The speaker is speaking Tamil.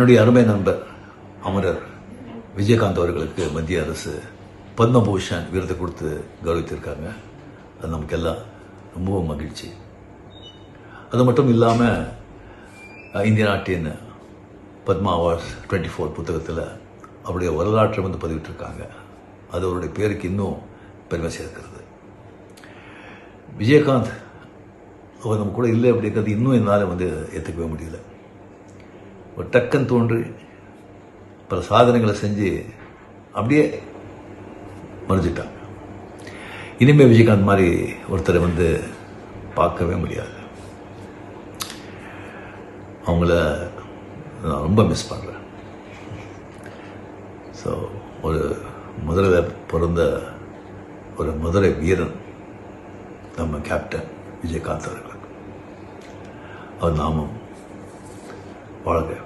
என்னுடைய அருமை நண்பர் அமரர் விஜயகாந்த் அவர்களுக்கு மத்திய அரசு பத்மபூஷன் விருது கொடுத்து கௌரவித்திருக்காங்க. அது நமக்கு எல்லாம் ரொம்பவும் மகிழ்ச்சி. அது மட்டும் இல்லாமல் இந்திய நாட்டின் பத்மா அவார்ட்ஸ் 24 புத்தகத்தில் அவருடைய வரலாற்றை பதிவிட்டிருக்காங்க. அது அவருடைய பேருக்கு இன்னும் பெருமை சேர்க்கிறது. விஜயகாந்த் அவர் நம்ம கூட இல்லை அப்படிங்கிறது இன்னும் என்னால் ஏற்றுக்கவே முடியல. ஒரு டக்குன்னு தோன்றி பல சாதனைகளை செஞ்சு அப்படியே மறைஞ்சிட்டாங்க. இனிமேல் விஜயகாந்த் மாதிரி ஒருத்தரை பார்க்கவே முடியாது. அவங்கள நான் ரொம்ப மிஸ் பண்ணுறேன். ஸோ ஒரு மதுரையில் பிறந்த ஒரு மதுரை வீரன் நம்ம கேப்டன் விஜயகாந்த் அவர்கள். அவர் நாமும் வாழ்க.